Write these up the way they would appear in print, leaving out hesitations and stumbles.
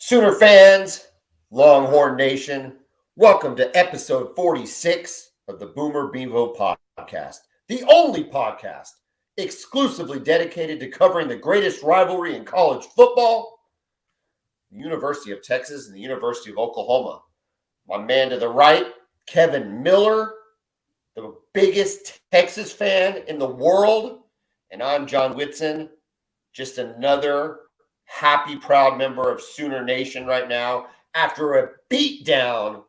Sooner fans, Longhorn Nation, welcome to episode 46 of the Bevo Podcast, the only podcast exclusively dedicated to covering the greatest rivalry in college football, the University of Texas and the University of Oklahoma. My man to the right, Kevin Miller, the biggest Texas fan in the world, and I'm John Whitson, just another happy, proud member of Sooner Nation right now after a beatdown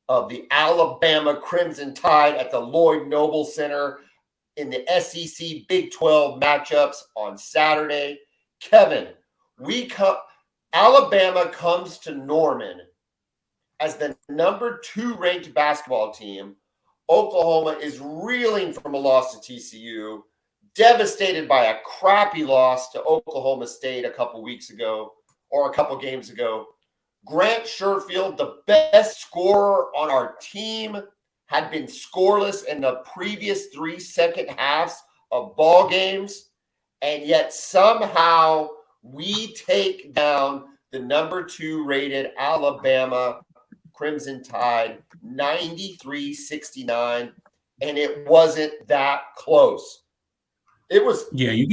of the Alabama Crimson Tide at the Lloyd Noble Center in the SEC Big 12 matchups on Saturday. Kevin, Alabama comes to Norman as the number 2 ranked basketball team. Oklahoma is reeling from a loss to TCU, devastated by a crappy loss to Oklahoma State a couple games ago. Grant Sherfield, the best scorer on our team, had been scoreless in the previous 3 second halves of ball games, and yet somehow we take down the number 2 rated Alabama Crimson Tide 93-69, and it wasn't that close. It was. Yeah, you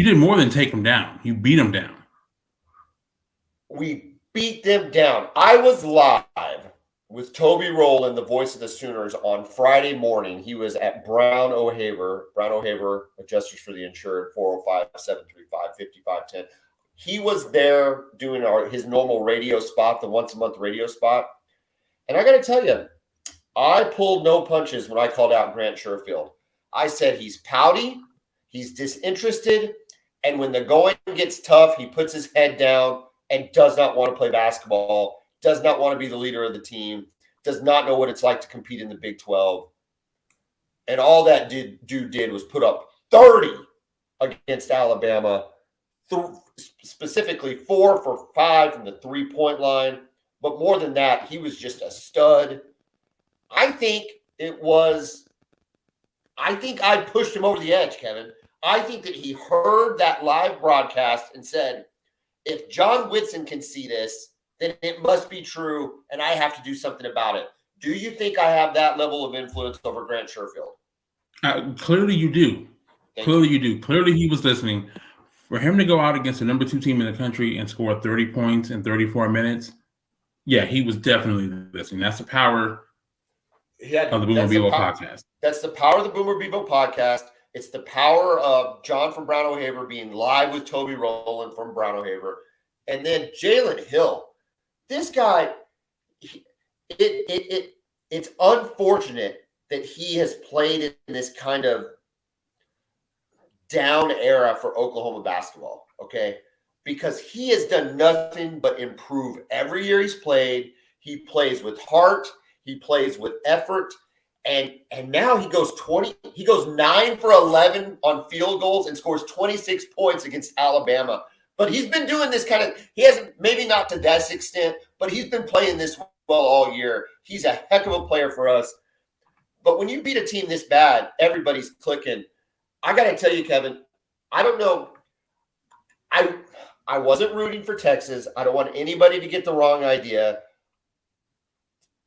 did more than take them down. You beat them down. We beat them down. I was live with Toby Rowland, the voice of the Sooners, on Friday morning. He was at Brown O'Haver, Adjusters for the Insured, 405-735-5510. He was there doing his normal radio spot, the once-a-month radio spot. And I got to tell you, I pulled no punches when I called out Grant Sherfield. I said he's pouty. He's disinterested, and when the going gets tough, he puts his head down and does not want to play basketball, does not want to be the leader of the team, does not know what it's like to compete in the Big 12. And all that dude did was put up 30 against Alabama, specifically 4 for 5 from the three-point line. But more than that, he was just a stud. I think I pushed him over the edge, Kevin. I think that he heard that live broadcast and said, if John Whitson can see this, then it must be true, and I have to do something about it. Do you think I have that level of influence over Grant Sherfield? Clearly you do. You do. Clearly he was listening. For him to go out against the number 2 team in the country and score 30 points in 34 minutes, yeah, he was definitely listening. That's the power of the Bevo Podcast. That's the power of the Bevo Podcast. It's the power of John from Brown O'Haver being live with Toby Rowland from Brown O'Haver. And then Jalen Hill. This guy, it's unfortunate that he has played in this kind of down era for Oklahoma basketball, okay? Because he has done nothing but improve every year he's played. He plays with heart. He plays with effort. And now he goes 9 for 11 on field goals and scores 26 points against Alabama. But he's been doing this he hasn't, maybe not to that extent, but he's been playing this well all year. He's a heck of a player for us. But when you beat a team this bad, everybody's clicking. I got to tell you, Kevin, I don't know. I wasn't rooting for Texas. I don't want anybody to get the wrong idea.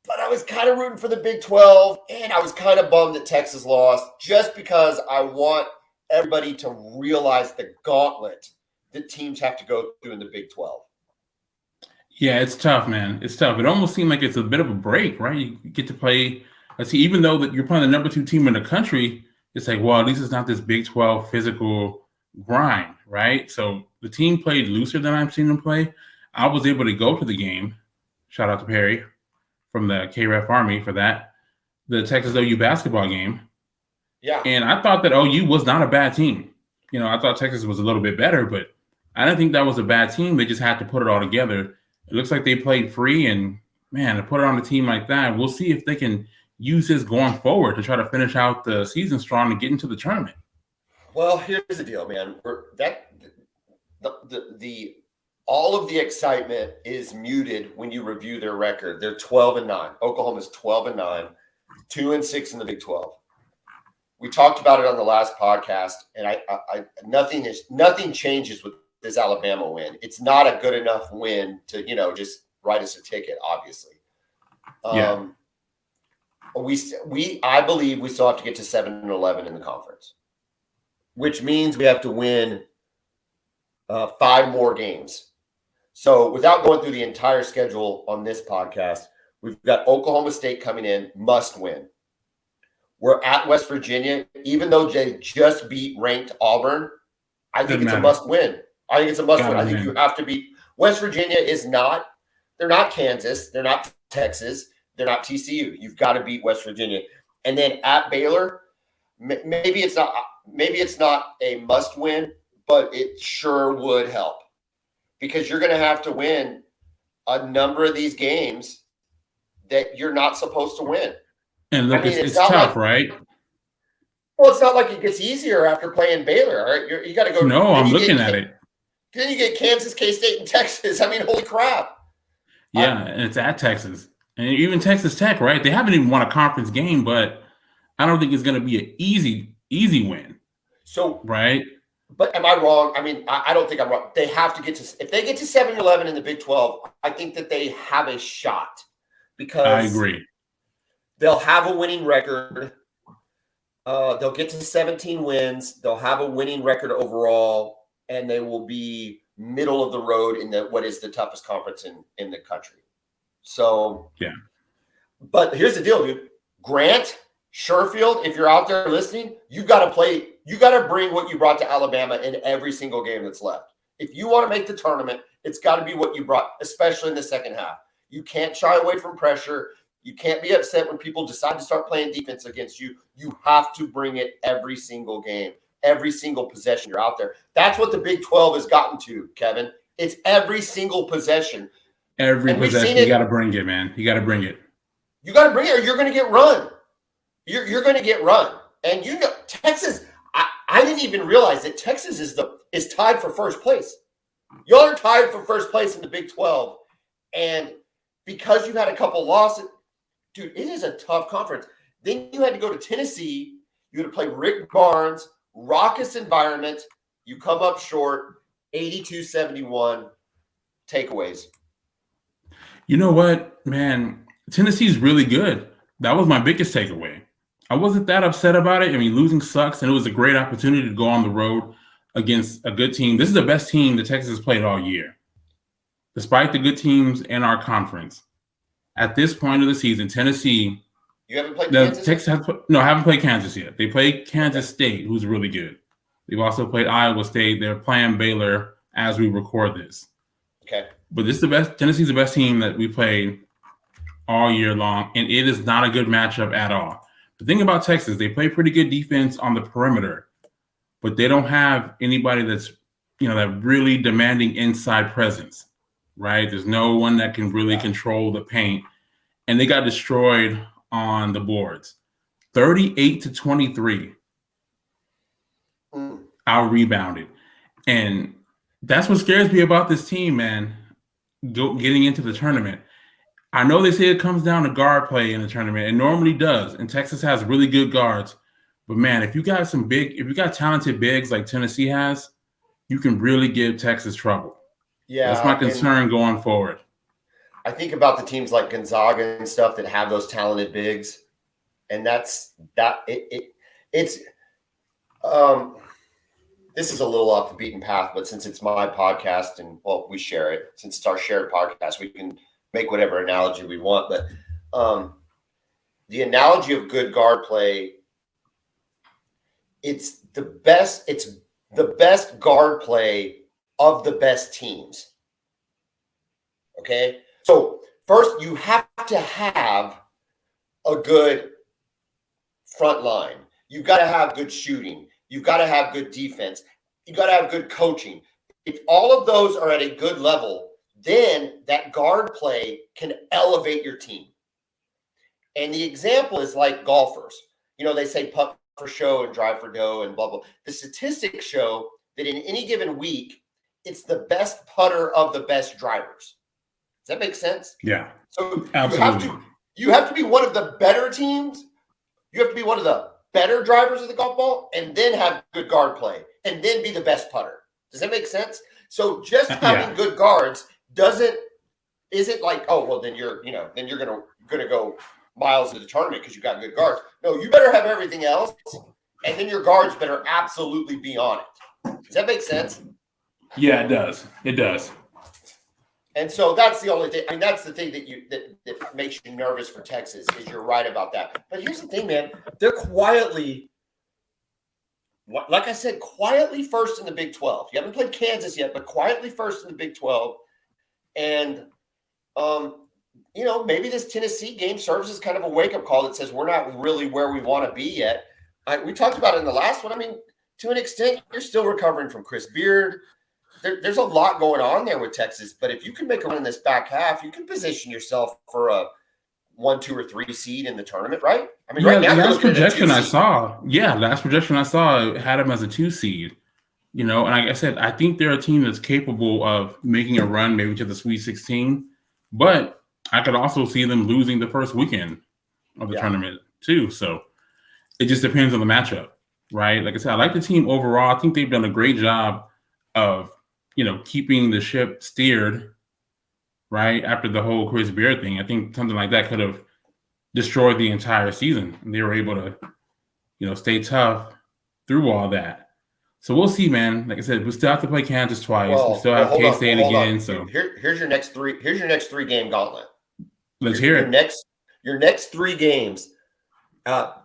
But I was kind of rooting for the Big 12, and I was kind of bummed that Texas lost just because I want everybody to realize the gauntlet that teams have to go through in the Big 12. Yeah, it's tough, man. It's tough. It almost seemed like it's a bit of a break, right? You get to play. Let's see, even though that you're playing the number 2 team in the country, it's like, well, at least it's not this Big 12 physical grind, right? So the team played looser than I've seen them play. I was able to go to the game. Shout out to Perry from the KREF Army for that, the Texas OU basketball game. Yeah. And I thought that OU was not a bad team. I thought Texas was a little bit better, but I didn't think that was a bad team. They just had to put it all together. It looks like they played free, and, man, to put it on a team like that, we'll see if they can use this going forward to try to finish out the season strong and get into the tournament. Well, here's the deal, man. All of the excitement is muted when you review their record. They're 12-9. Oklahoma's 12-9, 2-6 in the Big 12. We talked about it on the last podcast, and nothing changes with this Alabama win. It's not a good enough win to, just write us a ticket, obviously. I believe we still have to get to 7-11 in the conference, which means we have to win 5 more games. So without going through the entire schedule on this podcast, we've got Oklahoma State coming in, must win. We're at West Virginia, even though they just beat ranked Auburn. I think it's a must win. I think you have to beat West Virginia. They're not Kansas, they're not Texas, they're not TCU. You've got to beat West Virginia. And then at Baylor, maybe it's not a must win, but it sure would help, because you're going to have to win a number of these games that you're not supposed to win. And look, it's tough, right? Well, it's not like it gets easier after playing Baylor. All right, you got to go. No, I'm looking at it. Then you get Kansas, K-State, and Texas. I mean, holy crap! Yeah, and it's at Texas, and even Texas Tech, right? They haven't even won a conference game, but I don't think it's going to be an easy win. So, right? But am I wrong? I mean, I don't think I'm wrong. They have to get to, if they get to 7-11 in the Big 12, I think that they have a shot, because I agree. They'll have a winning record. They'll get to 17 wins. They'll have a winning record overall, and they will be middle of the road in what is the toughest conference in the country. So, yeah. But here's the deal, dude. Grant, Sherfield, if you're out there listening, you got to play. You got to bring what you brought to Alabama in every single game that's left. If you want to make the tournament, it's got to be what you brought, especially in the second half. You can't shy away from pressure. You can't be upset when people decide to start playing defense against you. You have to bring it every single game, every single possession you're out there. That's what the Big 12 has gotten to, Kevin. It's every single possession. Every possession, you got to bring it, man. You got to bring it. You got to bring it, or you're going to get run. You're going to get run. And Texas, I didn't even realize that Texas is tied for first place. Y'all are tied for first place in the Big 12. And because you had a couple losses, dude, it is a tough conference. Then you had to go to Tennessee. You had to play Rick Barnes, raucous environment. You come up short, 82-71. Takeaways. You know what, man? Tennessee's really good. That was my biggest takeaway. I wasn't that upset about it. I mean, losing sucks, and it was a great opportunity to go on the road against a good team. This is the best team that Texas has played all year, despite the good teams in our conference. At this point of the season, Tennessee. You haven't played Kansas? Texas haven't played Kansas yet. They played Kansas State, who's really good. They've also played Iowa State. They're playing Baylor as we record this. Okay. But this is the best. Tennessee's the best team that we played all year long, and it is not a good matchup at all. The thing about Texas, they play pretty good defense on the perimeter, but they don't have anybody that's, that really demanding inside presence, right? There's no one that can really control the paint, and they got destroyed on the boards. 38-23. Out rebounded. And that's what scares me about this team, man, getting into the tournament. I know they say it comes down to guard play in the tournament. It normally does, and Texas has really good guards. But, man, if you got talented bigs like Tennessee has, you can really give Texas trouble. Yeah. That's my concern going forward. I think about the teams like Gonzaga and stuff that have those talented bigs, and this is a little off the beaten path, but since it's my podcast and, well, we share it, since it's our shared podcast, we can make whatever analogy we want. But the analogy of good guard play, it's the best guard play of the best teams. Okay? So first, you have to have a good front line. You've got to have good shooting. You've got to have good defense. You've got to have good coaching. If all of those are at a good level, then that guard play can elevate your team. And the example is like golfers. They say putt for show and drive for dough and blah, blah. The statistics show that in any given week, it's the best putter of the best drivers. Does that make sense? Yeah. So absolutely. You have to be one of the better teams. You have to be one of the better drivers of the golf ball, and then have good guard play, and then be the best putter. Does that make sense? So just having good guards isn't like, oh well, then you're gonna go miles in the tournament because you got good guards. No, you better have everything else, and then your guards better absolutely be on it. Does that make sense? Yeah, it does. It does. And so that's the only thing. I mean, that's the thing that makes you nervous for Texas is you're right about that. But here's the thing, man. They're quietly, like I said, quietly first in the Big 12. You haven't played Kansas yet, but quietly first in the Big 12. And, maybe this Tennessee game serves as kind of a wake-up call that says we're not really where we want to be yet. We talked about it in the last one. I mean, to an extent, you're still recovering from Chris Beard. There's a lot going on there with Texas, but if you can make a run in this back half, you can position yourself for a 1, 2, or 3 seed in the tournament, right? I mean, right now, last projection I saw had them as a 2 seed. And like I said, I think they're a team that's capable of making a run maybe to the Sweet 16, but I could also see them losing the first weekend of the tournament too. So it just depends on the matchup, right? Like I said, I like the team overall. I think they've done a great job of keeping the ship steered, right, after the whole Chris Beard thing. I think something like that could have destroyed the entire season. And they were able to, stay tough through all that. So we'll see, man. Like I said, we still have to play Kansas twice. We still have K-State again. So here's your next 3. Here's your next 3 game gauntlet. Let's hear it. Your next 3 games,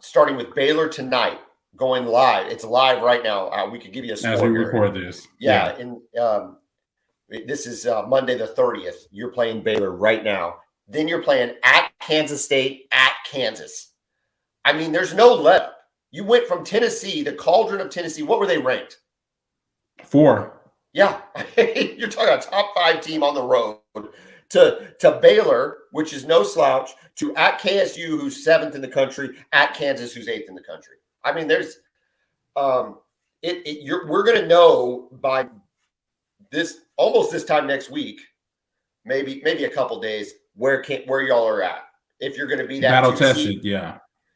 starting with Baylor tonight. Going live. It's live right now. We could give you a score as we record this. Yeah. And this is Monday the 30th. You're playing Baylor right now. Then you're playing at Kansas State, at Kansas. I mean, there's no let-up. You went from Tennessee, the cauldron of Tennessee. What were they ranked? 4. Yeah. You're talking a top 5 team on the road to Baylor, which is no slouch, to at KSU, who's 7th in the country, at Kansas, who's 8th in the country. I mean, there's we're going to know by almost this time next week, maybe a couple days where y'all are at. If you're going to be that battle tested,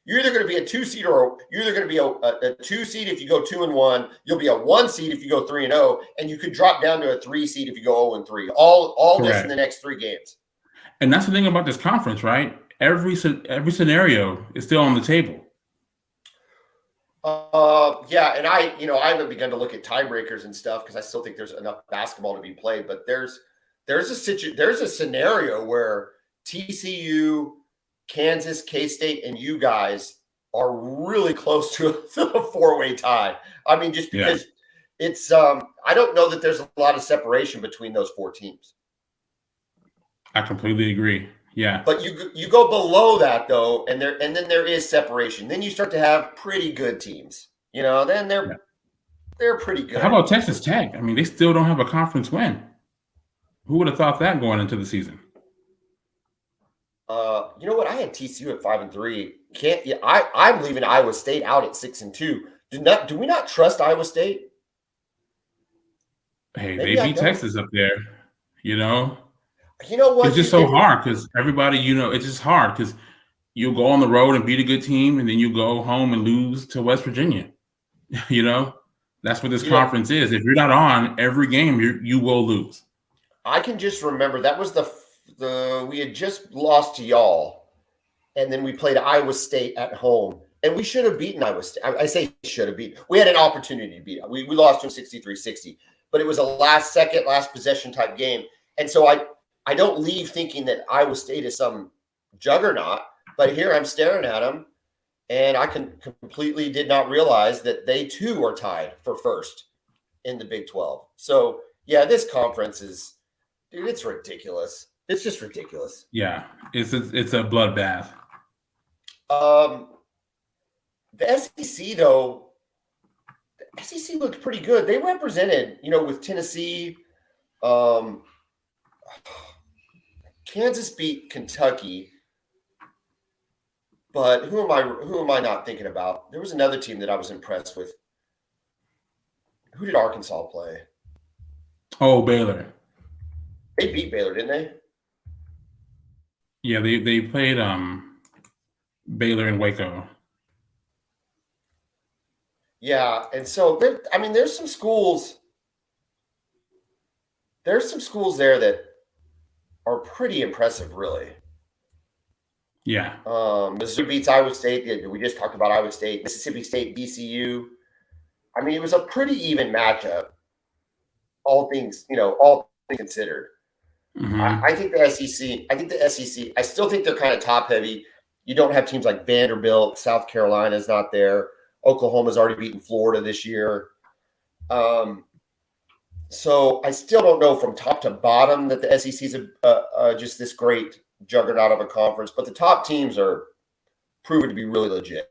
you're either going to be a 2 seed or you're either going to be a 2 seed if you go 2-1. You'll be a 1 seed if you go 3-0, and you could drop down to a 3 seed if you go 0-3. All this in the next 3 games. And that's the thing about this conference, right? Every scenario is still on the table. And I haven't begun to look at tiebreakers and stuff because I still think there's enough basketball to be played. But there's a scenario where TCU, Kansas, K-State, and you guys are really close to a 4-way tie. I mean, just because it's I don't know that there's a lot of separation between those 4 teams. I completely agree. Yeah. But you go below that though, and then there is separation. Then you start to have pretty good teams. Then they're pretty good. How about Texas Tech? I mean, they still don't have a conference win. Who would have thought that going into the season? You know what? I had TCU at 5-3. I'm leaving Iowa State out at 6-2. Do we not trust Iowa State? Hey, maybe they beat Texas up there. You know what? It's just so hard because everybody, it's just hard because you'll go on the road and beat a good team, and then you go home and lose to West Virginia. That's what this conference is. If you're not on every game, you will lose. I can just remember that was we had just lost to y'all, and then we played Iowa State at home, and we should have beaten Iowa State. I say should have beaten. We had an opportunity to beat it. We lost to 63-60, but it was a last possession type game, and so I don't leave thinking that Iowa State is some juggernaut, but here I'm staring at them, and I completely did not realize that they too are tied for first in the Big 12. So yeah, this conference it's ridiculous. It's just ridiculous. Yeah, it's a bloodbath. The SEC though, the SEC looked pretty good. They represented, with Tennessee. Kansas beat Kentucky, but who am I not thinking about? There was another team that I was impressed with. Who did Arkansas play? Oh, Baylor. They beat Baylor, didn't they? Yeah, they played Baylor in Waco. Yeah, and so there's some schools there's some schools there that are pretty impressive, really. Yeah. Missouri beats Iowa State. We just talked about Iowa State. Mississippi State, VCU. I mean, it was a pretty even matchup. All things considered. Mm-hmm. I think the SEC. I still think they're kind of top heavy. You don't have teams like Vanderbilt. South Carolina's not there. Oklahoma's already beaten Florida this year. So I still don't know from top to bottom that the SEC is just this great juggernaut of a conference, but the top teams are proven to be really legit.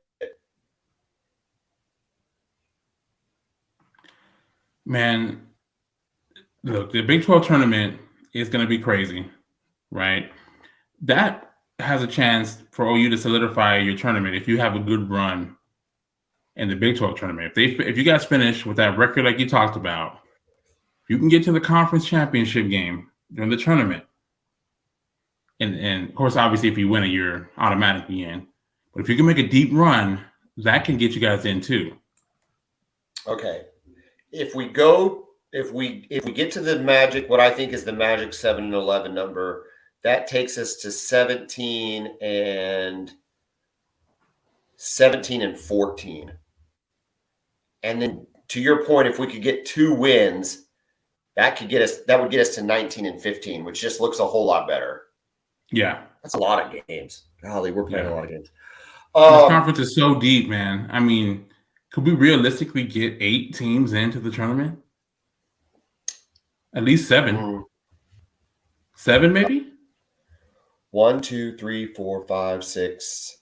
Man, look, the Big 12 tournament is going to be crazy, right? That has a chance for OU to solidify your tournament if you have a good run in the Big 12 tournament. If you guys finish with that record like you talked about, you can get to the conference championship game during the tournament. And of course, obviously, if you win it, you're automatically in. But if you can make a deep run, that can get you guys in too. Okay. If we get to the magic, what I think is the magic 7-11 number, that takes us to 17 and 14. And then to your point, if we could get 2 wins, that would get us to 19 and 15, which just looks a whole lot better. Yeah. That's a lot of games. Golly, we're playing a lot of games. This conference is so deep, man. I mean, could we realistically get 8 teams into the tournament? At least 7. Mm-hmm. 7, maybe? 1, 2, 3, 4, 5, 6.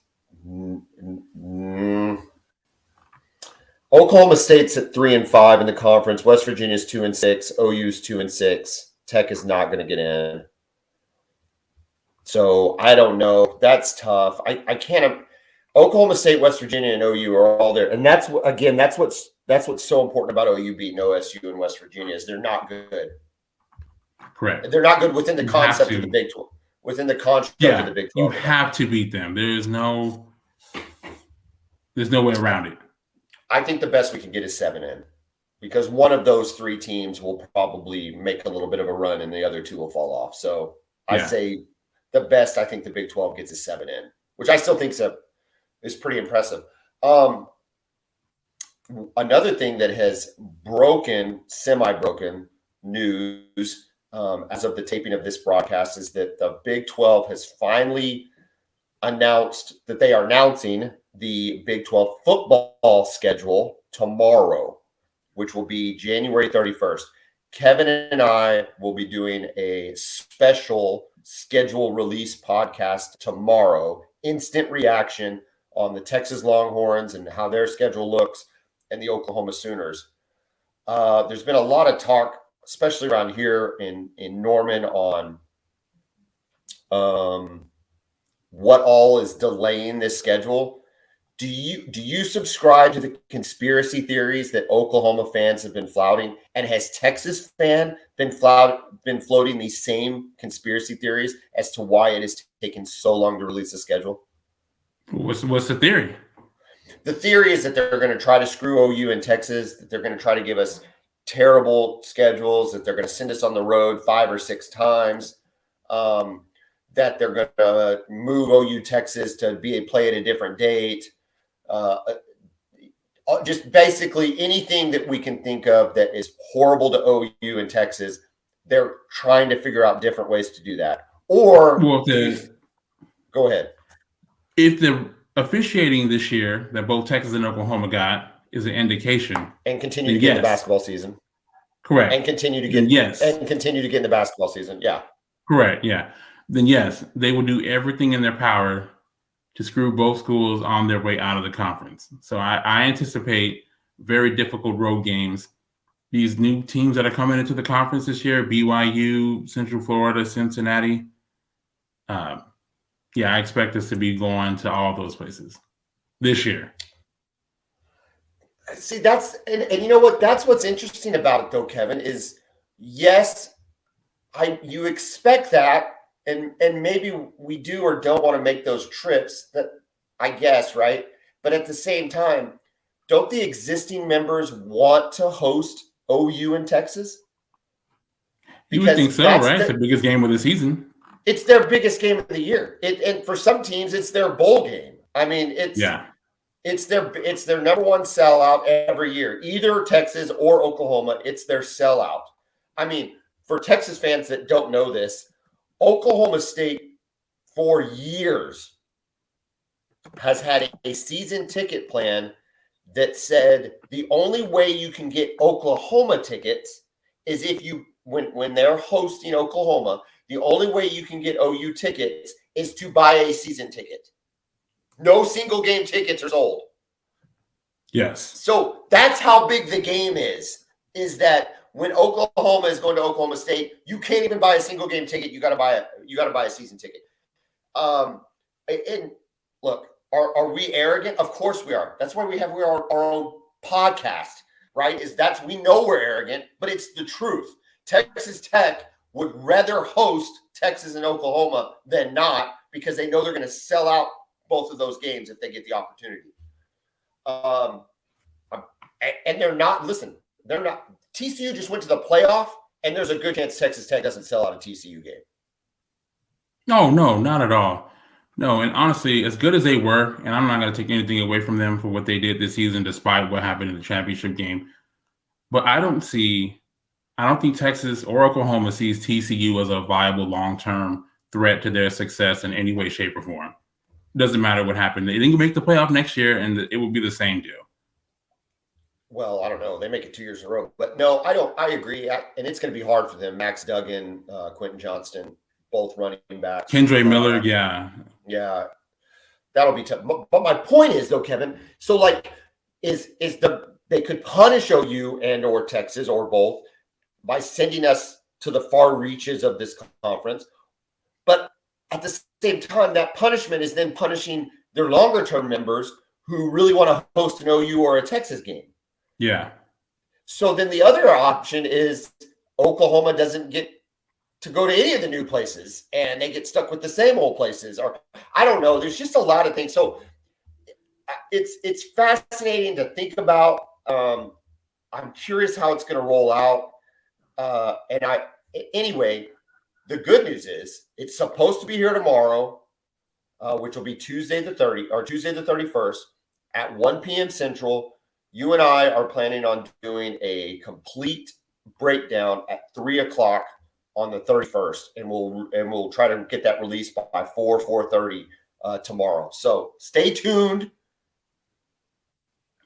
Oklahoma State's at 3 and 5 in the conference. West Virginia's 2 and 6. OU's 2 and 6. Tech is not going to get in. So I don't know. That's tough. I can't. Oklahoma State, West Virginia, and OU are all there, and that's what's so important about OU beating OSU and West Virginia is they're not good. Correct. They're not good within the concept of the Big 12. Within the construct of the Big 12, you have to beat them. There's no way around it. I think the best we can get is 7 in, because one of those 3 teams will probably make a little bit of a run, and the other 2 will fall off. So I say the best I think the Big 12 gets is 7 in, which I still think is pretty impressive. Another thing that has semi-broken news as of the taping of this broadcast is that the Big 12 has finally announced that they are announcing the Big 12 football schedule tomorrow, which will be January 31st. Kevin and I will be doing a special schedule release podcast tomorrow, instant reaction on the Texas Longhorns and how their schedule looks, and the Oklahoma Sooners. There's been a lot of talk, especially around here in Norman, on what all is delaying this schedule. Do you subscribe to the conspiracy theories that Oklahoma fans have been flouting? And has Texas fan been floating these same conspiracy theories as to why it is taking so long to release the schedule? What's the theory? The theory is that they're going to try to screw OU in Texas, that they're going to try to give us terrible schedules, that they're going to send us on the road 5 or 6 times, that they're going to move OU Texas to play at a different date. Just basically anything that we can think of that is horrible to OU in Texas, they're trying to figure out different ways to do that. Or go ahead. If the officiating this year that both Texas and Oklahoma got is an indication, and continue to get in the basketball season, correct, and continue to get in the basketball season, correct, then yes, they will do everything in their power to screw both schools on their way out of the conference. So I anticipate very difficult road games. These new teams that are coming into the conference this year, BYU, Central Florida, Cincinnati. I expect us to be going to all those places this year. See, that's and you know what? That's what's interesting about it, though, Kevin, is yes, you expect that, and maybe we do or don't want to make those trips. That I guess, right? But at the same time, don't the existing members want to host OU in Texas? You would think so, right? It's the biggest game of the season. It's their biggest game of the year. And for some teams, it's their bowl game. I mean, it's their number one sellout every year. Either Texas or Oklahoma, it's their sellout. I mean, for Texas fans that don't know this, Oklahoma State for years has had a season ticket plan that said the only way you can get Oklahoma tickets is if you when they're hosting Oklahoma, the only way you can get OU tickets is to buy a season ticket. No single game tickets are sold. Yes. So that's how big the game is that when Oklahoma is going to Oklahoma State, you can't even buy a single game ticket. You got to buy a season ticket. And look, are we arrogant? Of course we are. That's why we have our own podcast, right? We know we're arrogant, but it's the truth. Texas Tech would rather host Texas and Oklahoma than not, because they know they're going to sell out both of those games if they get the opportunity. And they're not. TCU just went to the playoff, and there's a good chance Texas Tech doesn't sell out a TCU game. No, not at all. No, and honestly, as good as they were, and I'm not going to take anything away from them for what they did this season, despite what happened in the championship game. But I don't think Texas or Oklahoma sees TCU as a viable long-term threat to their success in any way, shape, or form. Doesn't matter what happened. They didn't make the playoff next year, and it will be the same deal. Well, I don't know. They make it 2 years in a row. But no, I don't. I agree. And it's going to be hard for them. Max Duggan, Quentin Johnston, both running backs. Kendre Miller, yeah. Yeah. That'll be tough. But my point is, though, Kevin, so they could punish OU and or Texas or both by sending us to the far reaches of this conference. But at the same time, that punishment is then punishing their longer-term members who really want to host an OU or a Texas game. Yeah. So then the other option is Oklahoma doesn't get to go to any of the new places, and they get stuck with the same old places. Or I don't know. There's just a lot of things. So it's fascinating to think about. I'm curious how it's going to roll out. Anyway, the good news is it's supposed to be here tomorrow, which will be Tuesday the 31st at 1 p.m. Central. You and I are planning on doing a complete breakdown at 3 o'clock on the 31st, and we'll try to get that released by 4:30 tomorrow. So stay tuned.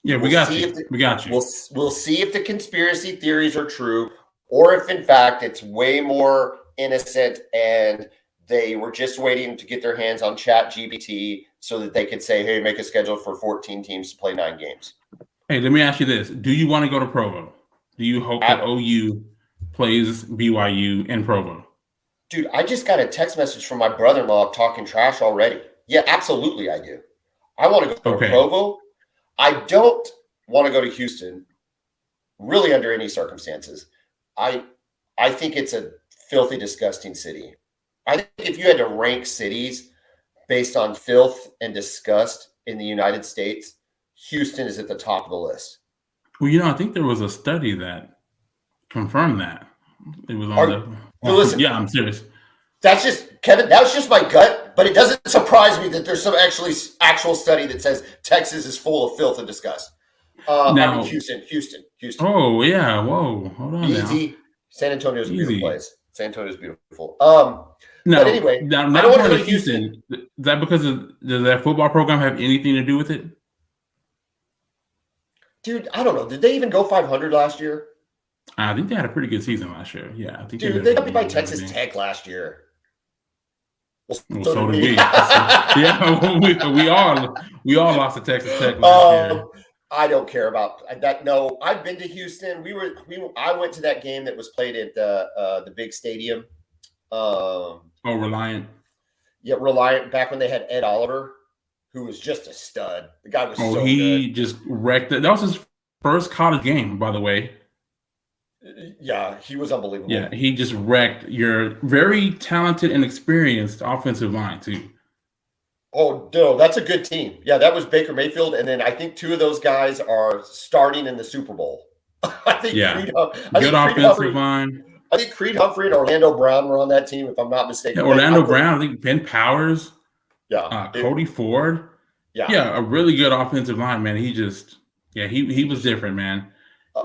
Yeah, we got you. We'll see if the conspiracy theories are true, or if in fact it's way more innocent and they were just waiting to get their hands on ChatGPT so that they could say, "Hey, make a schedule for 14 teams to play 9 games." Hey, let me ask you this. Do you want to go to Provo? Do you hope that OU plays BYU in Provo? Dude, I just got a text message from my brother-in-law talking trash already. Yeah, absolutely I do. I want to go to Provo. I don't want to go to Houston, really, under any circumstances. I think it's a filthy, disgusting city. I think if you had to rank cities based on filth and disgust in the United States, Houston is at the top of the list. Well, I think there was a study that confirmed that. It was on listen, yeah, I'm serious. That's just, Kevin, that was just my gut, but it doesn't surprise me that there's some actual study that says Texas is full of filth and disgust. Now, Houston. Oh, yeah. Whoa. Hold on easy. now. San Antonio's a beautiful place. San Antonio's beautiful. No, but anyway, I don't want to go to Houston. Is that because does that football program have anything to do with it? Dude, I don't know. Did they even go 500 last year? I think they had a pretty good season last year. Yeah, I think. Dude, they got beat by Texas Tech last year. Well, so did we. Yeah, we all lost to Texas Tech last year. I don't care about that. No, I've been to Houston. I went to that game that was played at the big stadium. Reliant. Yeah, Reliant. Back when they had Ed Oliver, who was just a stud. The guy was so he good. Just wrecked it. That was his first college game, by the way. Yeah, he was unbelievable. Yeah, he just wrecked your very talented and experienced offensive line, too. Oh, no, that's a good team. Yeah, that was Baker Mayfield. And then I think 2 of those guys are starting in the Super Bowl. I think good offensive line. I think Creed Humphrey and Orlando Brown were on that team, if I'm not mistaken. Yeah, Orlando Brown, I think Ben Powers, Cody Ford. Yeah, a really good offensive line, man. He was different, man.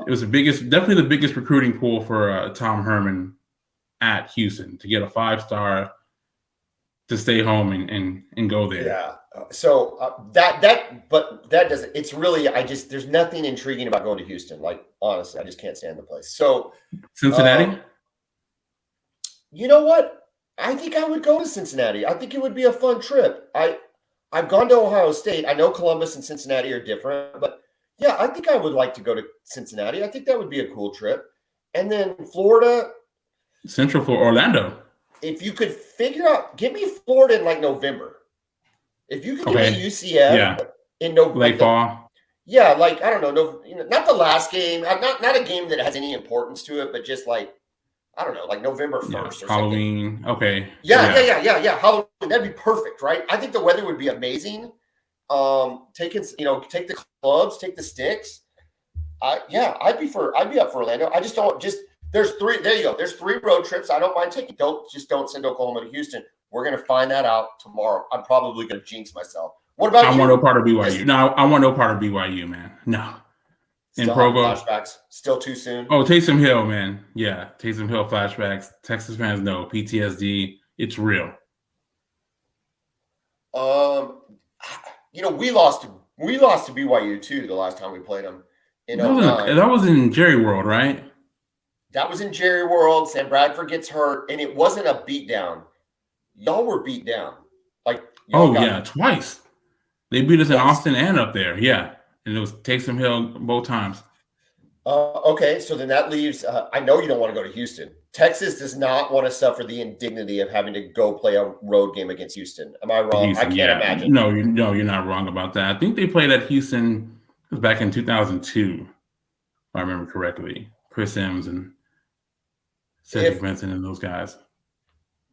It was definitely the biggest recruiting pool for Tom Herman at Houston to get a 5-star to stay home and go there. Yeah. So that doesn't. It's really there's nothing intriguing about going to Houston. Like honestly, I just can't stand the place. So Cincinnati. You know what? I think I would go to Cincinnati. I think it would be a fun trip. I've gone to Ohio State. I know Columbus and Cincinnati are different, but yeah, I think I would like to go to Cincinnati. I think that would be a cool trip. And then Florida. Central for Orlando. If you could get me Florida in like November. If you could get me UCF in November. Late fall. Yeah, like, I don't know, not the last game, not a game that has any importance to it, but just like, I don't know, like November 1st or Halloween. Something. Okay. Yeah. Halloween, that'd be perfect, right? I think the weather would be amazing. Take the clubs, take the sticks. I'd be up for Orlando. I just don't there's 3. There you go. There's 3 road trips. I don't mind taking. Don't send Oklahoma to Houston. We're gonna find that out tomorrow. I'm probably gonna jinx myself. What about you? I want no part of BYU. No, I want no part of BYU, man. No. In Provo. Flashbacks. Still too soon. Oh, Taysom Hill, man. Yeah, Taysom Hill flashbacks. Texas fans know PTSD. It's real. We lost to BYU too the last time we played them. That was in Jerry World, right? That was in Jerry World. Sam Bradford gets hurt, and it wasn't a beatdown. Y'all were beat down. Twice. They beat us in Austin and up there. Yeah, and it was Taysom Hill both times. Okay, so then that leaves. I know you don't want to go to Houston. Texas does not want to suffer the indignity of having to go play a road game against Houston. Am I wrong? Houston, I can't imagine. No, you're not wrong about that. I think they played at Houston back in 2002, if I remember correctly. Chris Sims and Cedric Benson and those guys.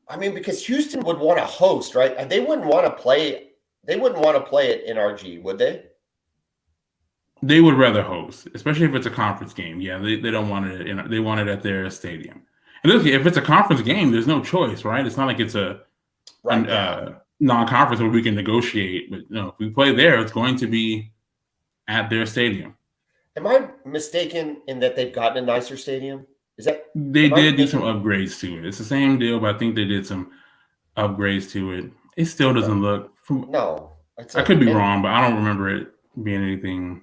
I mean, because Houston would want to host, right? They wouldn't want to play. They wouldn't want to play at NRG, would they? They would rather host, especially if it's a conference game. Yeah, they don't want it. They want it at their stadium. And look, if it's a conference game, there's no choice, right? It's not like it's a non-conference where we can negotiate. But no, if we play there, it's going to be at their stadium. Am I mistaken in that they've gotten a nicer stadium? They did do some upgrades to it. It's the same deal, but I think they did some upgrades to it. It still doesn't look. I could be wrong, but I don't remember it being anything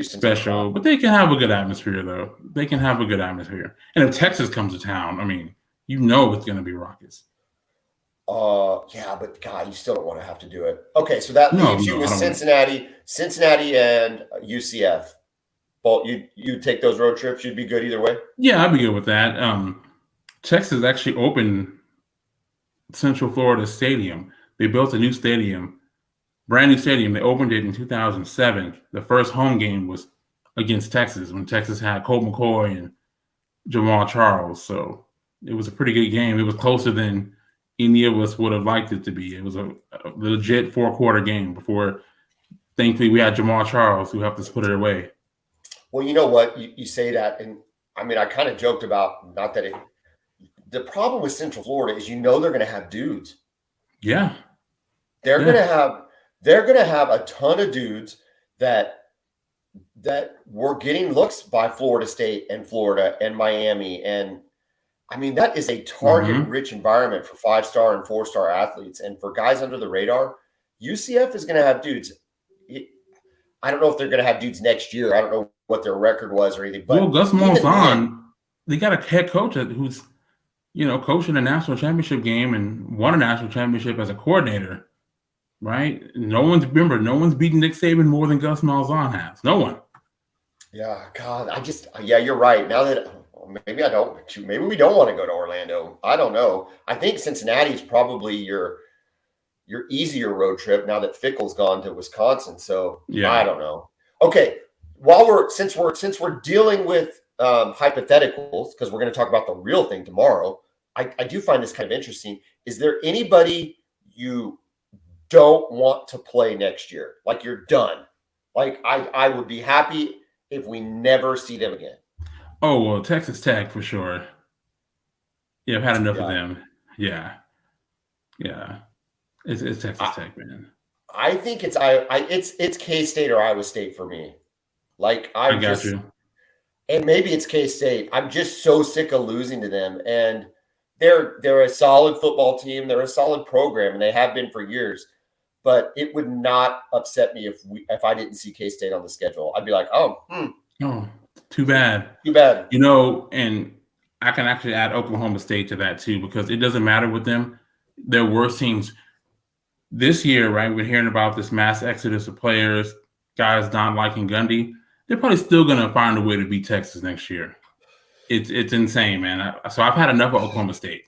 special. But they can have a good atmosphere, though. They can have a good atmosphere. And if Texas comes to town, I mean, it's going to be raucous. Yeah, but God, you still don't want to have to do it. Okay, so that leaves you with Cincinnati and UCF. Well, you take those road trips, you'd be good either way? Yeah, I'd be good with that. Texas actually opened Central Florida Stadium. They built a new stadium, brand new stadium. They opened it in 2007. The first home game was against Texas when Texas had Colt McCoy and Jamal Charles. So it was a pretty good game. It was closer than any of us would have liked it to be. It was a legit 4-quarter game before, thankfully, we had Jamal Charles who helped us put it away. Well, you know what? You say that, and I mean, I kind of joked about the problem with Central Florida is they're going to have dudes. Yeah. They're going to have a ton of dudes that were getting looks by Florida State and Florida and Miami. And I mean, that is a target-rich environment for 5-star and 4-star athletes. And for guys under the radar, UCF is going to have dudes. I don't know if they're going to have dudes next year. I don't know what their record was or anything. But Gus Malzahn, they got a head coach who's, coaching a national championship game and won a national championship as a coordinator, right? No one's beaten Nick Saban more than Gus Malzahn has. No one. Yeah, God, you're right. Now that maybe we don't want to go to Orlando. I don't know. I think Cincinnati is probably your easier road trip now that Fickle's gone to Wisconsin. So yeah. I don't know. Okay, since we're dealing with hypotheticals, because we're going to talk about the real thing tomorrow, I do find this kind of interesting. Is there anybody you don't want to play next year? Like you're done. Like I would be happy if we never see them again. Oh, well, Texas Tech for sure. Yeah, I've had enough of them. Yeah. Yeah. It's Texas Tech, man. I think it's K-State or Iowa State for me. Like I got you. And maybe it's K-State. I'm just so sick of losing to them. And they're a solid football team. They're a solid program, and they have been for years. But it would not upset me if I didn't see K-State on the schedule. I'd be like, oh, too bad. Too bad. And I can actually add Oklahoma State to that too, because it doesn't matter with them. Their worst teams this year, right? We're hearing about this mass exodus of players, guys not liking Gundy. They're probably still going to find a way to beat Texas next year. It's insane, man. So I've had enough of Oklahoma State.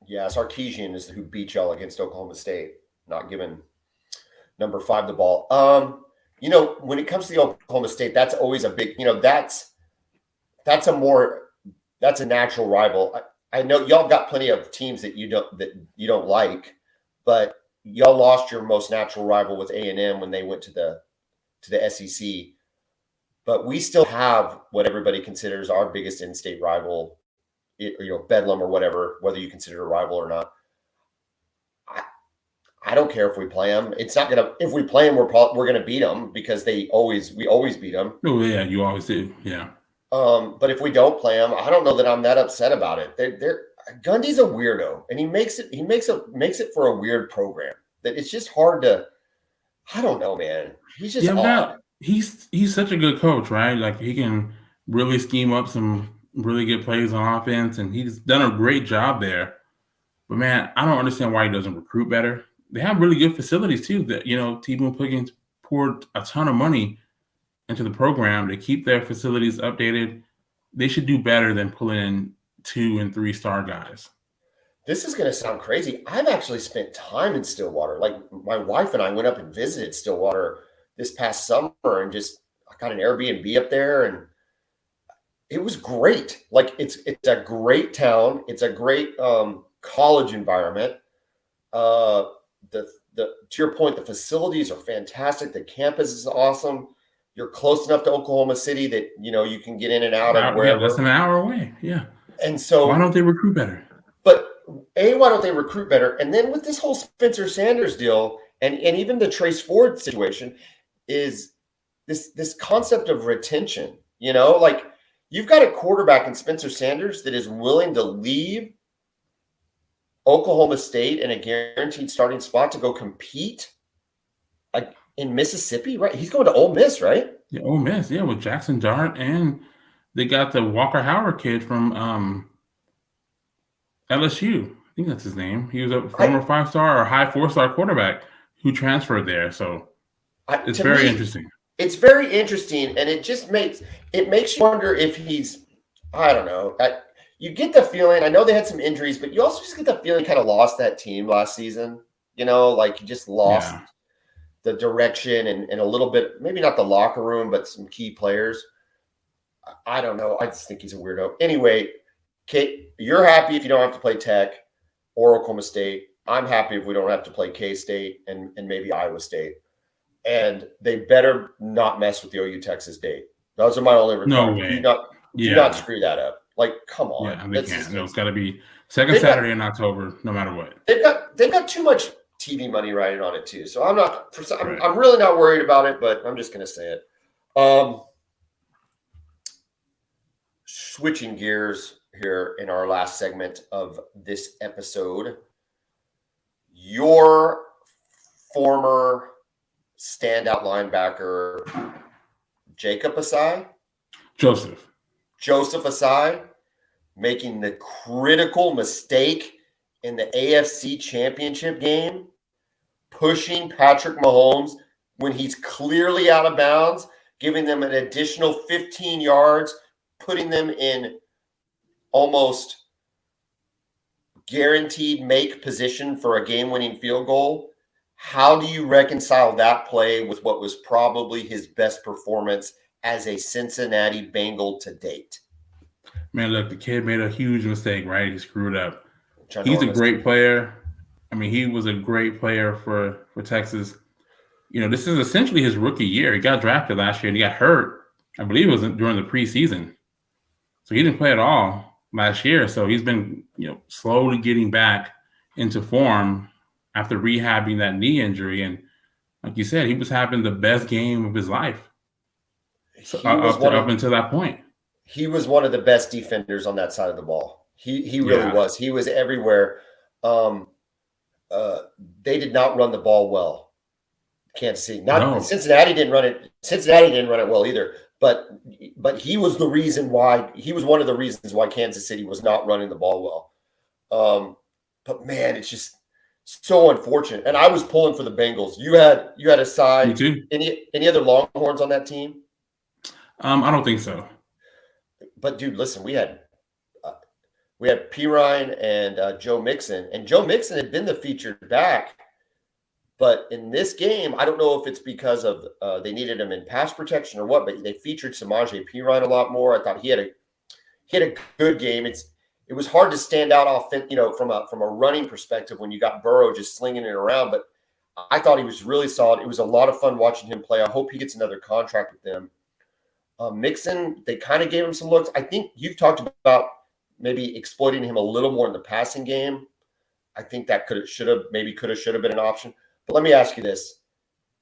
Yeah, Sarkisian is who beat y'all against Oklahoma State, not giving number 5 the ball. When it comes to the Oklahoma State, that's always a big, that's a natural rival. I know y'all got plenty of teams that you don't like, but y'all lost your most natural rival with A&M when they went to the SEC. But we still have what everybody considers our biggest in-state rival, Bedlam or whatever, whether you consider it a rival or not. I don't care if we play them. It's not gonna. If we play them, we're gonna beat them because we always beat them. Oh yeah, you always do. Yeah. But if we don't play them, I don't know that I'm that upset about it. Gundy's a weirdo, and he makes it for a weird program that it's just hard to. I don't know, man. He's just odd. He's such a good coach, right? Like he can really scheme up some really good plays on offense, and he's done a great job there. But man, I don't understand why he doesn't recruit better. They have really good facilities too. That T-Boone Pickens poured a ton of money into the program to keep their facilities updated. They should do better than pulling in 2- and 3-star guys. This is going to sound crazy. I've actually spent time in Stillwater. Like my wife and I went up and visited Stillwater this past summer and I got an Airbnb up there, and it was great. Like it's a great town. It's a great college environment. To your point, the facilities are fantastic. The campus is awesome. You're close enough to Oklahoma City that you can get in and out of wherever. Yeah, that's an hour away. Yeah. And so why don't they recruit better? But why don't they recruit better? And then with this whole Spencer Sanders deal and even the Trace Ford situation is this concept of retention. Like you've got a quarterback in Spencer Sanders that is willing to leave Oklahoma State in a guaranteed starting spot to go compete in Mississippi, right? He's going to Ole Miss, right? Yeah, Ole Miss, yeah, with Jackson Dart, and they got the Walker Howard kid from LSU. I think that's his name. He was a former 5-star or high 4-star quarterback who transferred there. So it's very interesting. It's very interesting, and it makes you wonder if he's, I don't know. You get the feeling, I know they had some injuries, but you also just get the feeling he kind of lost that team last season. Like he just lost the direction and a little bit, maybe not the locker room, but some key players. I don't know. I just think he's a weirdo. Anyway, Kate, you're happy if you don't have to play Tech or Oklahoma State. I'm happy if we don't have to play K-State and maybe Iowa State. And they better not mess with the OU Texas date. Those are my only requirements. No way. Do not screw that up. Like, come on. Yeah, they can't. No, it's got to be second Saturday in October, no matter what. They've got too much TV money riding on it too. So I'm really not worried about it, but I'm just going to say it. Switching gears here in our last segment of this episode, your former standout linebacker, Joseph Asai, making the critical mistake in the AFC Championship game, pushing Patrick Mahomes when he's clearly out of bounds, giving them an additional 15 yards, putting them in almost guaranteed make position for a game-winning field goal. How do you reconcile that play with what was probably his best performance as a Cincinnati Bengal to date? Man, look, the kid made a huge mistake, right? He screwed up. He's a great player. I mean, he was a great player for Texas. This is essentially his rookie year. He got drafted last year and he got hurt. I believe it was during the preseason. So he didn't play at all. last year. So he's been, slowly getting back into form after rehabbing that knee injury. And like you said, he was having the best game of his life up until that point. He was one of the best defenders on that side of the ball. He really was. He was everywhere. They did not run the ball well. Kansas City. Cincinnati didn't run it. Cincinnati didn't run it well either. But he was the reason why. He was one of the reasons why Kansas City was not running the ball well. But man, it's just so unfortunate. And I was pulling for the Bengals. You had a side. Me too. Any other Longhorns on that team? I don't think so. But dude, listen, we had Pirine and Joe Mixon, and Joe Mixon had been the featured back. But in this game, I don't know if it's because of they needed him in pass protection or what, but they featured Samaje Perine a lot more. I thought he had a good game. It was hard to stand out from a running perspective when you got Burrow just slinging it around. But I thought he was really solid. It was a lot of fun watching him play. I hope he gets another contract with them. Mixon, they kind of gave him some looks. I think you've talked about maybe exploiting him a little more in the passing game. I think that should have been an option. But let me ask you this.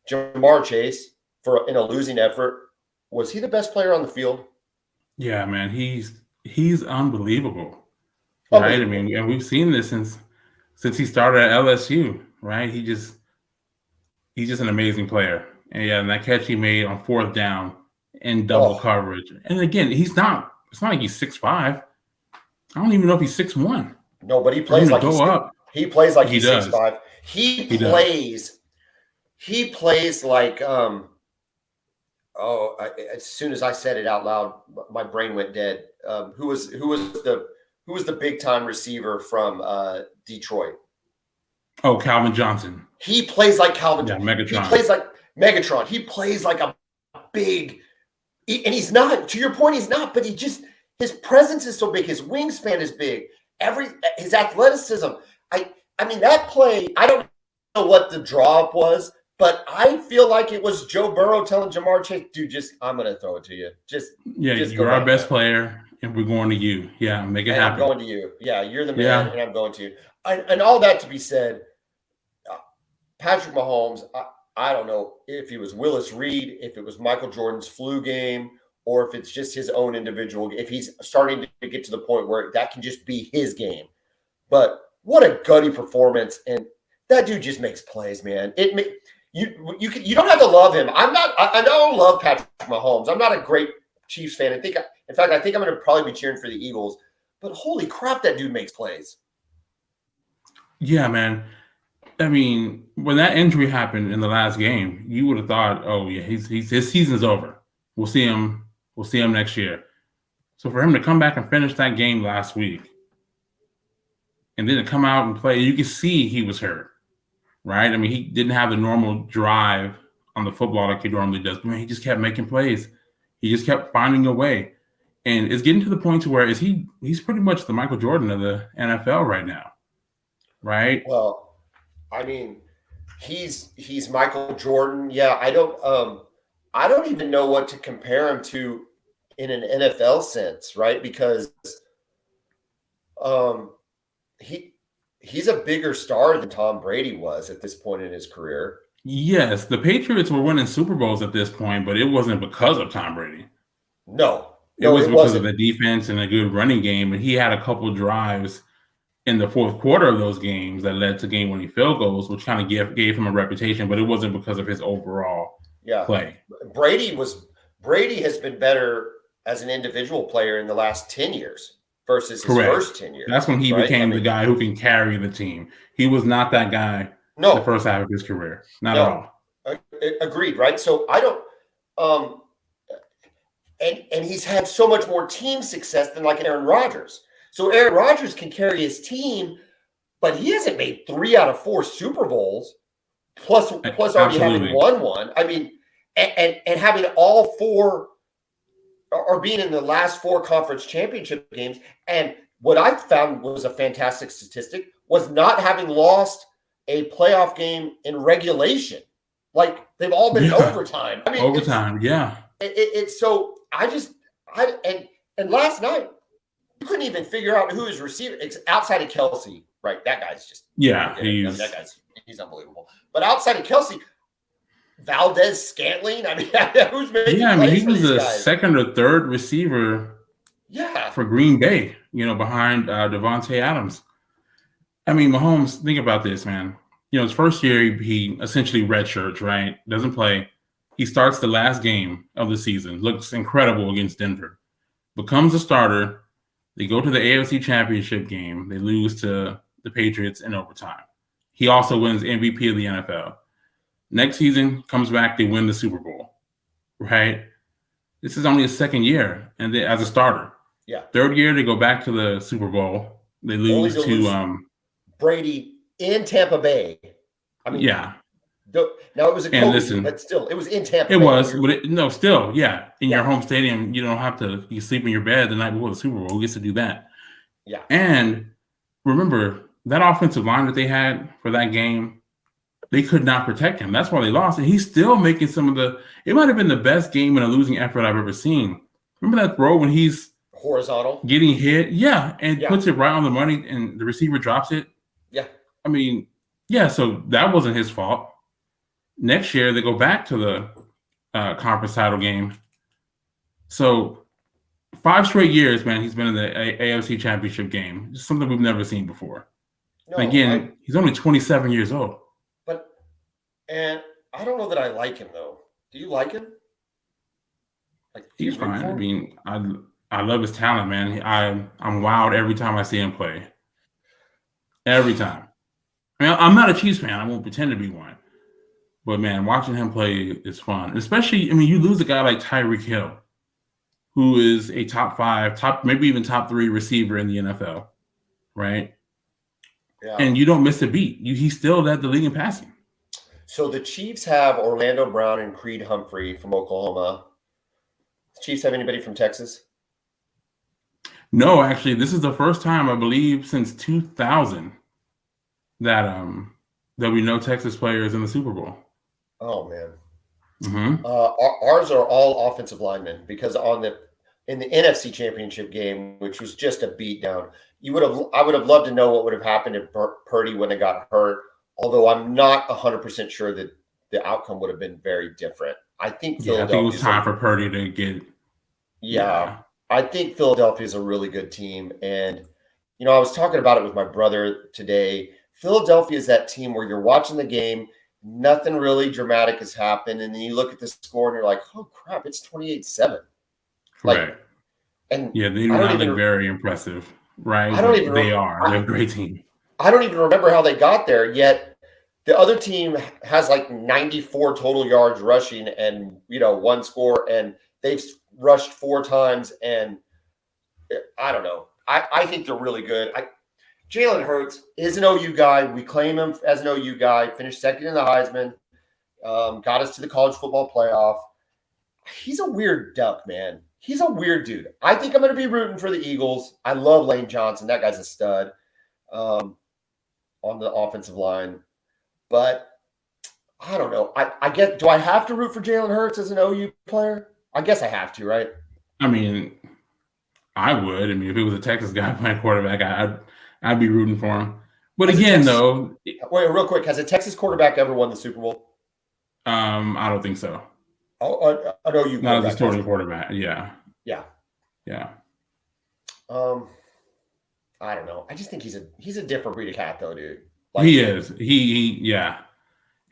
Jamar Chase, in a losing effort, was he the best player on the field? Yeah, man, he's unbelievable. Right? I mean, and we've seen this since he started at LSU, right? He's just an amazing player. And that catch he made on 4th down in double coverage. And again, it's not like he's 6'5". I don't even know if he's 6'1". No, but he plays like he plays like he's 6'5". He plays like as soon as I said it out loud, my brain went dead. Who was the big time receiver from Detroit? Oh, Calvin Johnson. He plays like Calvin Johnson. Megatron. He plays like Megatron. He plays like a big, and he's not, to your point, he's not, but his presence is so big. His wingspan is big. His athleticism. I mean, that play, I don't know what the draw up was, but I feel like it was Joe Burrow telling Jamar Chase, dude, I'm going to throw it to you. You're our best player, and we're going to you. Yeah, make it happen. I'm going to you. Yeah, you're the man, and I'm going to you. And all that to be said, Patrick Mahomes, I don't know if he was Willis Reed, if it was Michael Jordan's flu game, or if it's just his own individual, if he's starting to get to the point where that can just be his game. But what a gutty performance, and that dude just makes plays, man. You don't have to love him. I don't love Patrick Mahomes. I'm not a great Chiefs fan. I think I'm going to probably be cheering for the Eagles. But holy crap, that dude makes plays. Yeah, man. I mean, when that injury happened in the last game, you would have thought, oh yeah, his season's over. We'll see him next year. So for him to come back and finish that game last week, and then to come out and play, you can see he was hurt, right? I mean, he didn't have the normal drive on the football like he normally does. But man, he just kept making plays. He just kept finding a way. And it's getting to the point to where he's pretty much the Michael Jordan of the NFL right now, right? Well, I mean, he's Michael Jordan. Yeah, I don't even know what to compare him to in an NFL sense, right? Because he's a bigger star than Tom Brady was at this point in his career. Yes, the Patriots were winning Super Bowls at this point, but it wasn't because of Tom Brady. No, it was because of the defense and a good running game. And he had a couple drives in the fourth quarter of those games that led to game-winning field goals, which kind of gave him a reputation, but it wasn't because of his overall play. Brady has been better as an individual player in the last 10 years versus his first 10 years. That's when he became the guy who can carry the team. He was not that guy the first half of his career. Not at all. Agreed, right? So I don't and he's had so much more team success than like an Aaron Rodgers. So Aaron Rodgers can carry his team, but he hasn't made 3 out of 4 Super Bowls, plus already having won one. I mean, and having all 4 or being in the last 4 conference championship games. And what I found was a fantastic statistic was not having lost a playoff game in regulation. Like they've all been overtime. I mean, overtime, it's so and last night couldn't even figure out who his receiver outside of Kelsey. Right, that guy's just he's unbelievable. But outside of Kelsey, Valdez Scantling. I mean, who's making plays he for was these a guys? second or third receiver. For Green Bay, behind Devontae Adams. I mean, Mahomes, think about this, man. His first year, he essentially redshirts, right? Doesn't play. He starts the last game of the season, looks incredible against Denver, becomes a starter. They go to the AFC Championship game. They lose to the Patriots in overtime. He also wins MVP of the NFL. Next season, comes back, they win the Super Bowl, right? This is only his second year and as a starter. Yeah. Third year, they go back to the Super Bowl. They lose to Brady in Tampa Bay. I mean, yeah. Now it was a COVID, but still, it was in Tampa Bay. It was, but still, yeah. In your home stadium, you don't have to. You sleep in your bed the night before the Super Bowl. Who gets to do that? Yeah. And remember that offensive line that they had for that game, they could not protect him. That's why they lost. And he's still making some of the. It might have been the best game in a losing effort I've ever seen. Remember that throw when he's horizontal getting hit, and puts it right on the money, and the receiver drops it. Yeah. I mean, so that wasn't his fault. Next year, they go back to the conference title game. So 5 straight years, man, he's been in the AFC Championship game. Just something we've never seen before. No, again, he's only 27 years old. And I don't know that I like him, though. Do you like him? He's fine. I mean, I love his talent, man. I'm wowed every time I see him play. Every time. I mean, I'm not a Chiefs fan. I won't pretend to be one. But, man, watching him play is fun. Especially, I mean, you lose a guy like Tyreek Hill, who is a top 5, maybe even top 3 receiver in the NFL, right? Yeah. And you don't miss a beat. He still led the league in passing. So the Chiefs have Orlando Brown and Creed Humphrey from Oklahoma. The Chiefs have anybody from Texas? No, actually, this is the first time, I believe, since 2000 that we know Texas players in the Super Bowl. Oh man, mm-hmm. Ours are all offensive linemen because in the NFC Championship game, which was just a beatdown, I would have loved to know what would have happened if Purdy wouldn't have got hurt. Although I'm not 100% sure that the outcome would have been very different. I think Philadelphia. I think it was time for Purdy to get. Yeah, I think Philadelphia is a really good team, and I was talking about it with my brother today. Philadelphia is that team where you're watching the game, nothing really dramatic has happened, and then you look at the score and you're like, "Oh crap, it's 28-7." Right. And they do not look very impressive, right? They're a great team. I don't even remember how they got there, yet the other team has like 94 total yards rushing and 1 score, and they've rushed 4 times, and I don't know. I think they're really good. Jalen Hurts is an OU guy. We claim him as an OU guy. Finished second in the Heisman. Got us to the college football playoff. He's a weird duck, man. He's a weird dude. I think I'm going to be rooting for the Eagles. I love Lane Johnson. That guy's a stud on the offensive line. But I don't know. Do I have to root for Jalen Hurts as an OU player? I guess I have to, right? I mean, I would. I mean, if it was a Texas guy playing quarterback, I'd be rooting for him. But wait, real quick, has a Texas quarterback ever won the Super Bowl? I don't think so. Oh, I know you. Not as a starting quarterback. Yeah. Yeah. Yeah. I don't know. I just think he's a different breed of cat, though, dude. He is. He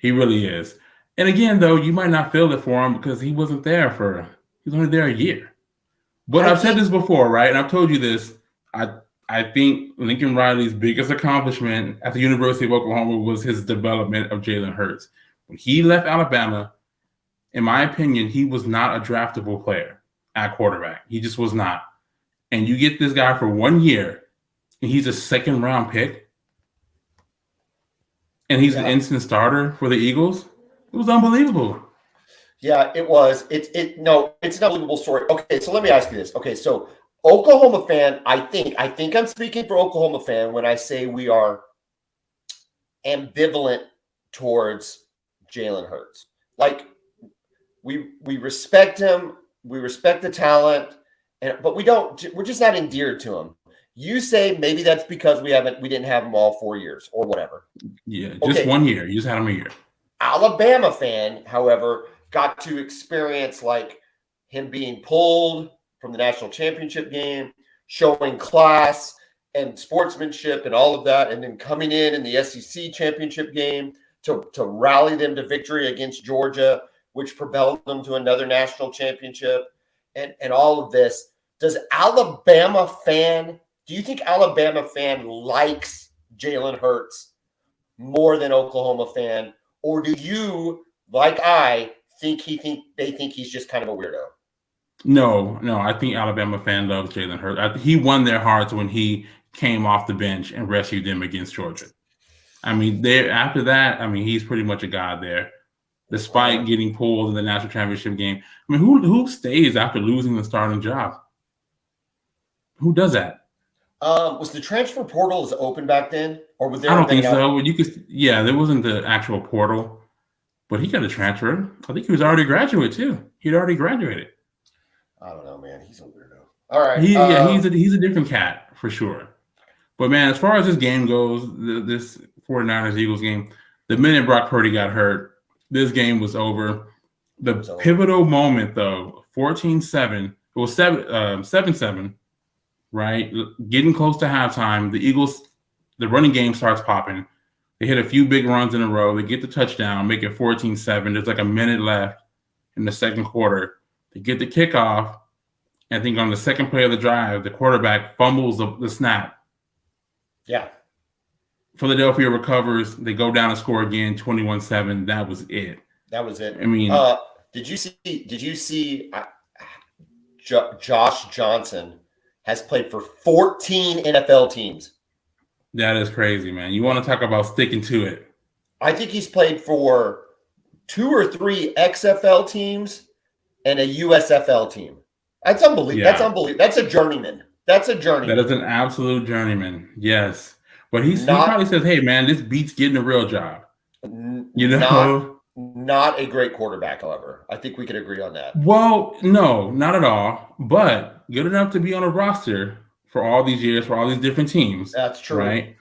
really is. And again, though, you might not feel it for him because he wasn't there he was only there a year. But I've said this before, right? And I've told you this. I think Lincoln Riley's biggest accomplishment at the University of Oklahoma was his development of Jalen Hurts. When he left Alabama, in my opinion, he was not a draftable player at quarterback. He just was not. And you get this guy for 1 year, and he's a second-round pick, and he's an instant starter for the Eagles. It was unbelievable. Yeah, it was. It's an unbelievable story. Okay, so let me ask you this. Okay, so Oklahoma fan, I think I'm speaking for Oklahoma fan when I say we are ambivalent towards Jalen Hurts. Like we respect him, we respect the talent, but we're just not endeared to him. You say maybe that's because we didn't have them all 4 years or whatever. Yeah, just 1 year. You just had them a year. Alabama fan, however, got to experience like him being pulled from the national championship game, showing class and sportsmanship and all of that, and then coming in the SEC championship game to rally them to victory against Georgia, which propelled them to another national championship, and all of this. Do you think Alabama fan likes Jalen Hurts more than Oklahoma fan? Or do you, like I, think they think he's just kind of a weirdo? No. I think Alabama fan loves Jalen Hurts. He won their hearts when he came off the bench and rescued them against Georgia. I mean, after that, I mean, he's pretty much a god there, despite getting pulled in the national championship game. I mean, who stays after losing the starting job? Who does that? Was the transfer portal as open back then, or was there? I don't think so. There wasn't the actual portal, but he got a transfer. I think he was already a graduate too. He'd already graduated. I don't know, man. He's a weirdo. All right. He's a different cat for sure. But man, as far as this game goes, this 49ers-Eagles game, the minute Brock Purdy got hurt, this game was over. The pivotal moment, though, 14-7. It was 7-7. Right, getting close to halftime, the Eagles, the running game starts popping. They hit a few big runs in a row. They get the touchdown, make it 14-7. There's like a minute left in the second quarter. They get the kickoff. I think on the second play of the drive, the quarterback fumbles the snap. Yeah. Philadelphia recovers. They go down and score again, 21-7. That was it. I mean, did you see Josh Johnson has played for 14 NFL teams. That is crazy, man. You want to talk about sticking to it. I think he's played for 2 or 3 XFL teams and a USFL team. That's unbelievable. Yeah. That's unbelievable. That's a journeyman. That is an absolute journeyman. Yes. But he probably says, hey, man, this beats getting a real job. You know? Not a great quarterback, however. I think we could agree on that. Well, no, not at all. But good enough to be on a roster for all these years, for all these different teams. That's true. Right?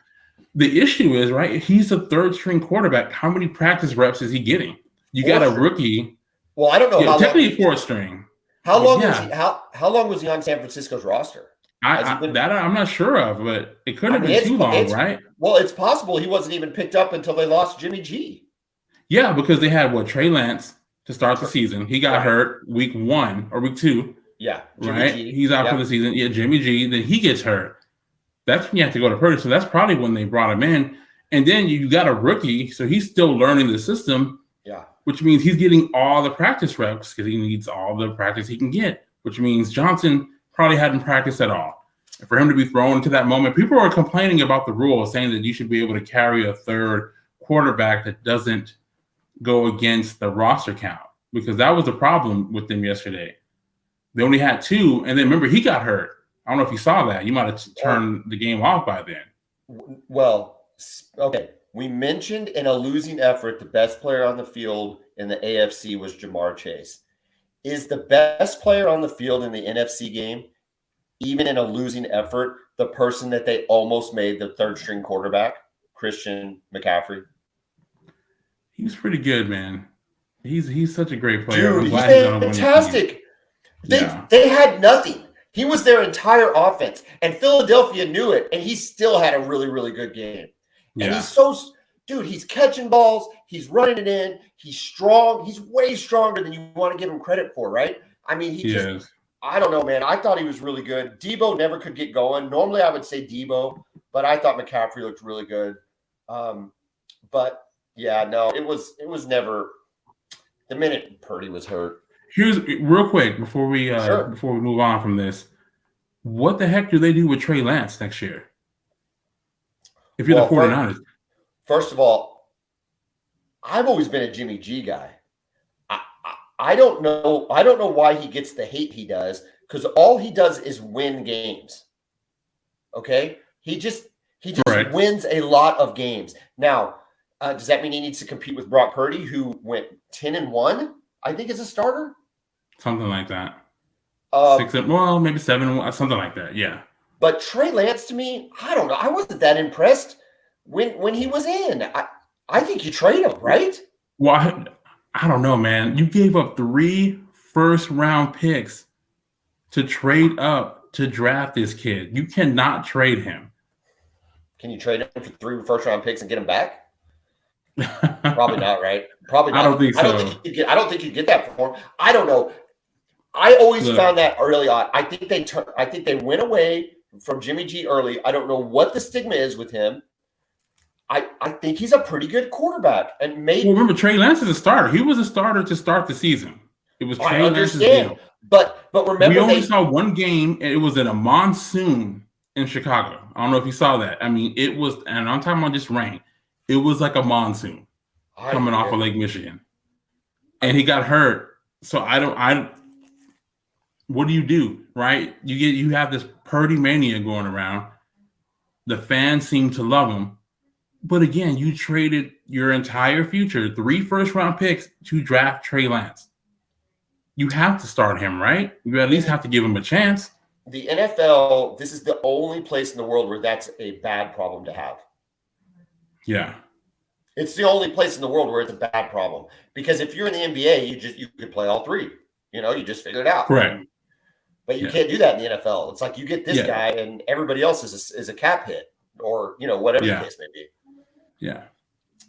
The issue is, right, he's a third-string quarterback. How many practice reps is he getting? You got a rookie. Well, I don't know. Technically fourth string. How long was he on San Francisco's roster? I'm not sure of, but it couldn't have been too long, right? Well, it's possible he wasn't even picked up until they lost Jimmy G. Yeah, because they had Trey Lance to start the season. He got hurt week 1 or week 2. Yeah, Jimmy G. He's out for the season. Yeah, Jimmy G. Then he gets hurt. That's when you have to go to Purdy. So that's probably when they brought him in. And then you got a rookie, so he's still learning the system. Yeah, which means he's getting all the practice reps because he needs all the practice he can get. Which means Johnson probably hadn't practiced at all. And for him to be thrown into that moment, people are complaining about the rule, saying that you should be able to carry a third quarterback that doesn't go against the roster count, because that was the problem with them yesterday. They only had 2, and then remember, he got hurt. I don't know if you saw that. You might have turned the game off by then. Well, okay. We mentioned in a losing effort, the best player on the field in the AFC was Jamar Chase. Is the best player on the field in the NFC game, even in a losing effort, the person that they almost made the third-string quarterback, Christian McCaffrey? He's pretty good, man. He's such a great player. Dude, he's fantastic. They had nothing. He was their entire offense, and Philadelphia knew it, and he still had a really, really good game. And he's catching balls. He's running it in. He's strong. He's way stronger than you want to give him credit for, right? I mean, I don't know, man. I thought he was really good. Debo never could get going. Normally I would say Debo, but I thought McCaffrey looked really good. But yeah, no, it was never the minute Purdy was hurt. Here's real quick before we move on from this. What the heck do they do with Trey Lance next year? If you're the 49ers. First of all, I've always been a Jimmy G guy. I don't know why he gets the hate he does, because all he does is win games. Okay? He just wins a lot of games. Now, does that mean he needs to compete with Brock Purdy, who went 10-1, I think, as a starter? Something like that. 6 maybe 7, something like that. Yeah. But Trey Lance, to me, I don't know. I wasn't that impressed when he was in. I think you trade him, right? Well, I don't know, man. You gave up 3 first-round picks to trade up to draft this kid. You cannot trade him. Can you trade him for 3 first-round picks and get him back? Probably not, right? Probably not. I don't think so. I don't think you get that for him. I don't know. I always found that really odd. I think they went away from Jimmy G early. I don't know what the stigma is with him. I think he's a pretty good quarterback. And maybe remember, Trey Lance is a starter. He was a starter to start the season. It was Trey Lance's deal. But remember, we only saw one game, and it was in a monsoon in Chicago. I don't know if you saw that. I mean, it was, and I'm talking about just rain. It was like a monsoon coming off of Lake Michigan, and he got hurt. So what do you do, right? You have this Purdy mania going around. The fans seem to love him, but again, you traded your entire future, 3 first-round picks to draft Trey Lance. You have to start him, right? You at least have to give him a chance. The NFL, this is the only place in the world where that's a bad problem to have. Yeah. It's the only place in the world where it's a bad problem. Because if you're in the NBA, you could play all 3. You just figure it out. Correct. But you can't do that in the NFL. It's like you get this guy and everybody else is a cap hit or, whatever the case may be. Yeah.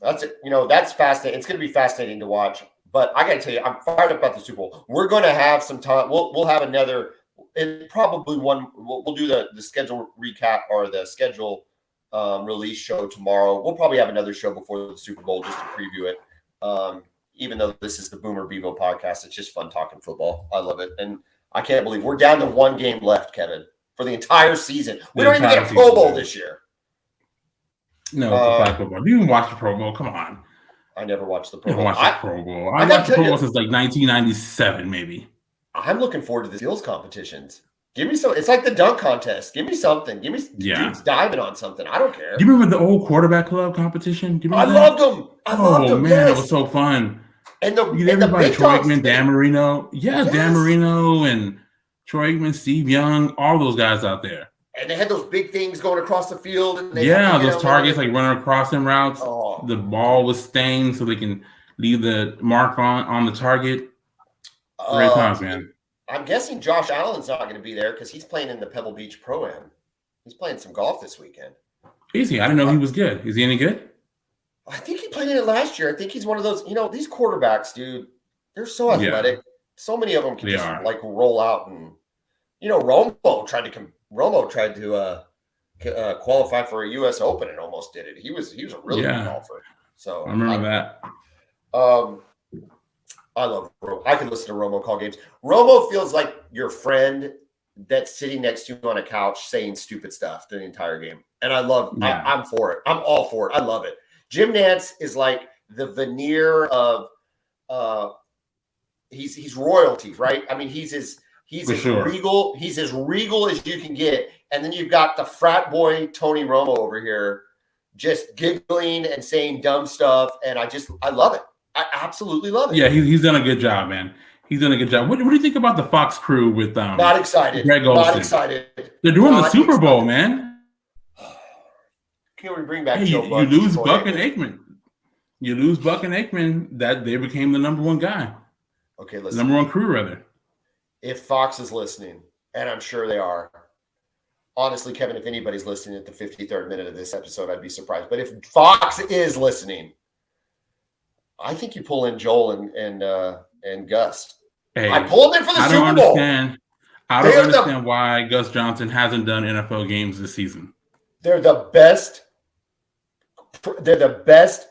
That's it. That's fascinating. It's going to be fascinating to watch. But I got to tell you, I'm fired up about the Super Bowl. We're going to have some time. We'll have another, probably one. We'll do the schedule recap or the schedule release show tomorrow. We'll probably have another show before the Super Bowl just to preview it. Even though this is the Bevo Podcast, it's just fun talking football. I love it. And I can't believe we're down to 1 game left, Kevin, for the entire season. We don't even get a Pro Bowl this year. No, it's a flag football. You even watch the Pro Bowl? Come on. I never watched the Pro Bowl. I watched the Pro Bowl. I watched the Pro Bowl since like 1997, maybe. I'm looking forward to the skills competitions. Give me some. It's like the dunk contest. Give me something. Give me dudes diving on something. I don't care. Do you remember the old quarterback club competition? I loved them. I loved them. Man, yes. It was so fun. And everybody, Troy Aikman, Dan Marino. Yeah, yes. Dan Marino and Troy Aikman, Steve Young, all those guys out there. And they had those big things going across the field. And those targets like running across them routes. Oh. The ball was stained so they can leave the mark on the target. Great times, man. I'm guessing Josh Allen's not going to be there because he's playing in the Pebble Beach Pro-Am. He's playing some golf this weekend. Is he? I didn't know he was good. Is he any good? I think he played in it last year. I think he's one of those, these quarterbacks, dude, they're so athletic. Yeah. So many of them can like roll out and, Romo tried to qualify for a U.S. Open and almost did it. He was a really good golfer. So I remember that. I love Romo. I can listen to Romo call games. Romo feels like your friend that's sitting next to you on a couch saying stupid stuff the entire game. And I love I'm for it. I'm all for it. I love it. Jim Nantz is like the veneer of he's royalty, right? I mean, he's as regal, he's as regal as you can get. And then you've got the frat boy Tony Romo over here just giggling and saying dumb stuff. And I love it. I absolutely love it. Yeah, he's done a good job, man. He's done a good job. What do you think about the Fox crew with Not excited. Greg Olsen? Not excited. They're doing the Super Bowl, man. Can we bring back Joe Buck? You lose Buck and Aikman. You lose Buck and Aikman. That they became the number 1 guy. Okay, listen. Number 1 crew, rather. If Fox is listening, and I'm sure they are, honestly, Kevin, if anybody's listening at the 53rd minute of this episode, I'd be surprised. But if Fox is listening, I think you pull in Joel and Gus. Hey, I pulled them for the Super Bowl. I don't understand why Gus Johnson hasn't done NFL games this season. They're the best. They're the best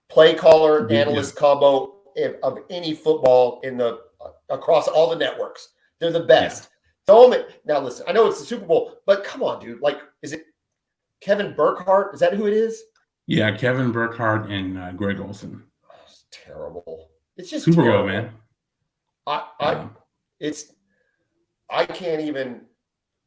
play caller analyst combo of any football across all the networks. They're the best. Yeah. Now listen, I know it's the Super Bowl, but come on, dude. Like, is it Kevin Burkhardt? Is that who it is? Yeah, Kevin Burkhardt and Greg Olsen. Oh, it's terrible. It's just Super terrible. Bowl, man. I can't even.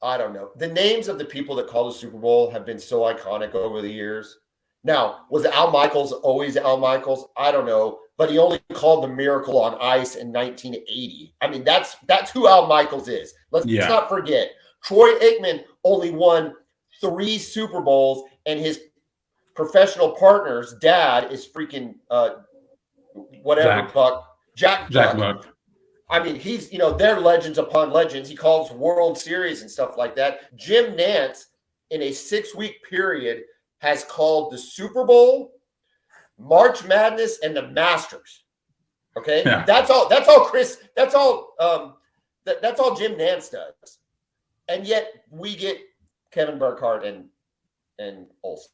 I don't know. The names of the people that call the Super Bowl have been so iconic over the years. Now, was Al Michaels always Al Michaels? I don't know. But he only called the Miracle on Ice in 1980. I mean, that's who Al Michaels is. Let's not forget. Troy Aikman only won 3 Super Bowls, and his professional partner's dad is freaking Jack Buck. I mean, he's, they're legends upon legends. He calls World Series and stuff like that. Jim Nantz, in a 6-week period, has called the Super Bowl, March Madness, and the Masters. Okay, yeah. That's all Jim Nantz does, and yet we get Kevin Burkhardt and Olsen.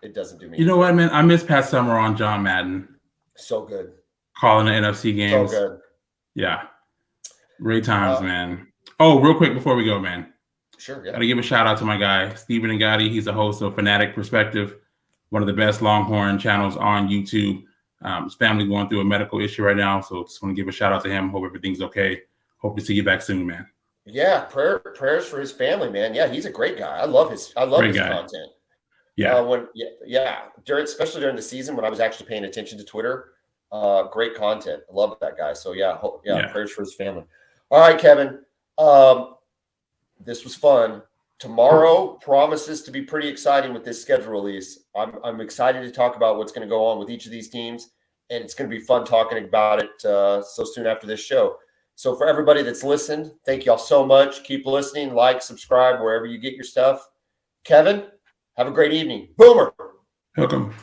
It doesn't do me. You know what, man? I miss Pat Summer on John Madden. So good. Calling the NFC games. So good. Yeah. Great times, man. Oh, real quick before we go, man. Sure, yeah. Gotta give a shout out to my guy, Steven Ngati. He's a host of Fanatic Perspective, one of the best Longhorn channels on YouTube. His family going through a medical issue right now, so just want to give a shout out to him. Hope everything's okay. Hope to see you back soon, man. Yeah, prayers for his family, man. Yeah, he's a great guy. I love his content. Yeah. Especially during the season when I was actually paying attention to Twitter. Great content. I love that guy. So prayers for his family. All right, Kevin. This was fun. Tomorrow promises to be pretty exciting with this schedule release. I'm excited to talk about what's going to go on with each of these teams, and it's going to be fun talking about it so soon after this show. So for everybody that's listened, thank y'all so much. Keep listening, subscribe wherever you get your stuff. Kevin, have a great evening. Boomer. Welcome.